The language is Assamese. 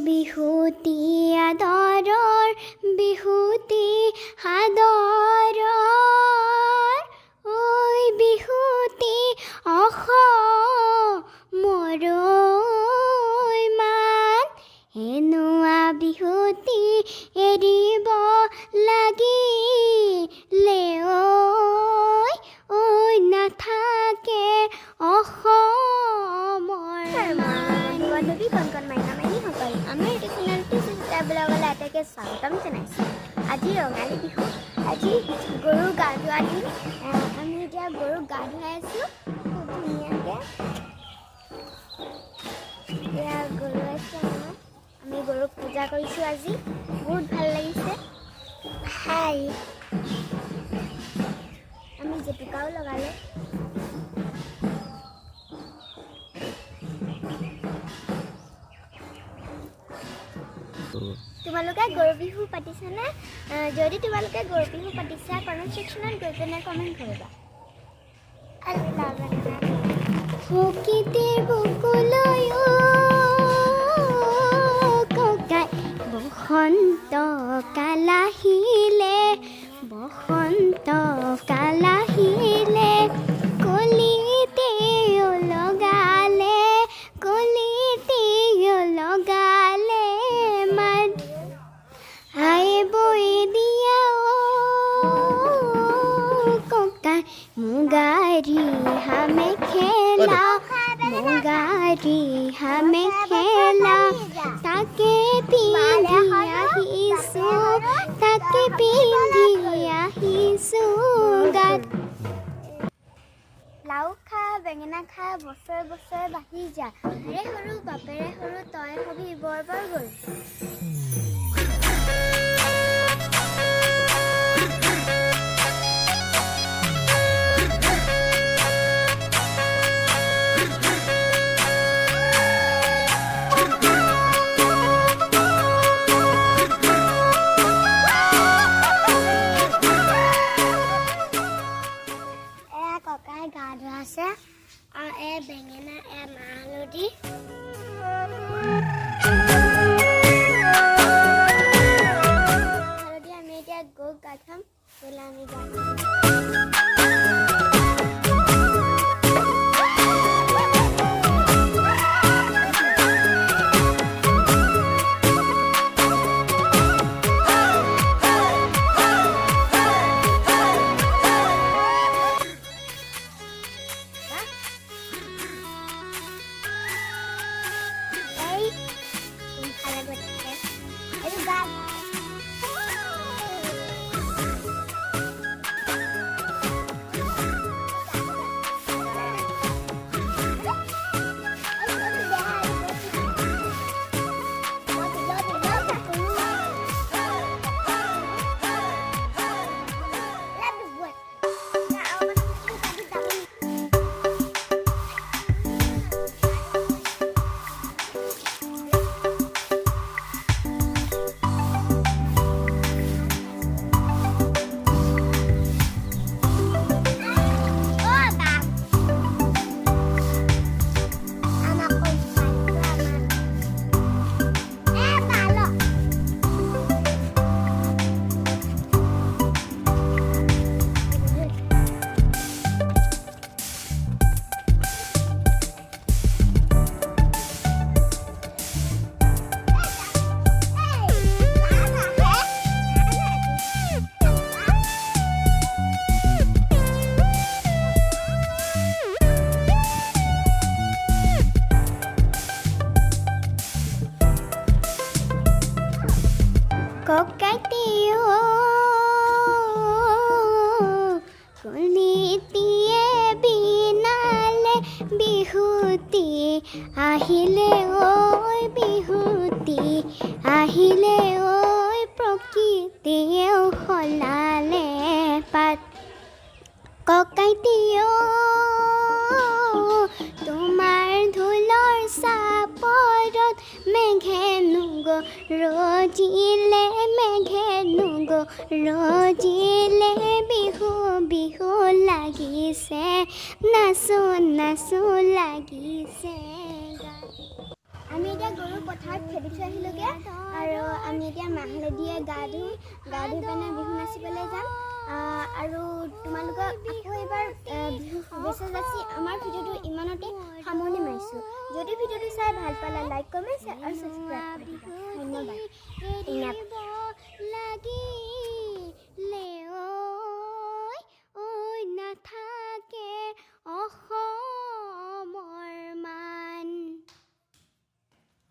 বিহুতি আদৰৰ বিহুতি সাদৰৰ ঐ বিহুতি অসমৰ মান হেনুৱা বিহুতি এৰিব লাগিলে ঐ নাথাকে অসমৰ মান বন্ধুবী কণ মাইনা মাইনী সকল আমাৰ এইটো চেনেলটো ব্লগলৈ আটাইকে স্বাগতম জনাইছোঁ। আজি ৰঙালী বিহু, আজি গৰু গা ধোৱা দিন। আমি এতিয়া গৰুক গা ধুৱাই আছোঁ খুব ধুনীয়াকৈ। এতিয়া গৰু আছে আমাৰ, আমি গৰুক পূজা কৰিছোঁ আজি, বহুত ভাল লাগিছে। হাই আমি জেতুকাও লগালোঁ। তোমালোকে গৰু বিহু পাতিছানে? যদি তোমালোকে গৰু বিহু পাতিছা কমেণ্ট ছেকশ্যনত গৈ পিনে কমেণ্ট কৰিবা। প্ৰকৃতিৰ বুকুলৈ ককাই বসন্ত কাল আহিলে, বসন্ত কাল আহিলে কলিতে লগালে, কলিতে লগালে হাই বৈ দিয়া ককাই মুগাৰী হামে খেলা, মুগাৰী হামে খেলা তাকে পিন্ধি আহিছোঁ, তাকে পিন্ধি আহিছোঁ গাত। লাও খা বেঙেনা খা বছৰে বছৰে বাঢ়ি যা, হে সৰু বাপেৰে সৰু তই হবি বৰ বৰ গৰু। গা ধোৱা আছে বেঙেনা মাহ হালধি আমি এতিয়া গৰুক গা ধুৱাম। আমি গা বিহুতি আহিলে ঐ বিহুতি আহিলে ঐ প্ৰকৃতিয়েও সলালে পাত ককাইটিও তোমাৰ ধুলৰ চাপৰত মেঘেনুগ ৰজিলে, মেঘেনুগ ৰজিলে বিহু বিহু লাগিছে, নাচো নাচো লাগিছে। আমি এতিয়া গৰু পথাৰত খেদি থৈ আহিলোঁগৈ আৰু আমি এতিয়া মাহ হালধিয়ে গা ধুই পিনে বিহু নাচিবলৈ যাম আৰু তোমালোকক আকৌ এবাৰ বিহু শুভেচ্ছা যাচি আমাৰ ভিডিঅ'টো ইমানতে সামৰণি মাৰিছোঁ যদি ভিডিঅ'টো চাই ভাল পালে লাইক কমেণ্ট আৰু ছাবস্ক্ৰাইব কৰিব ধন্যবাদ।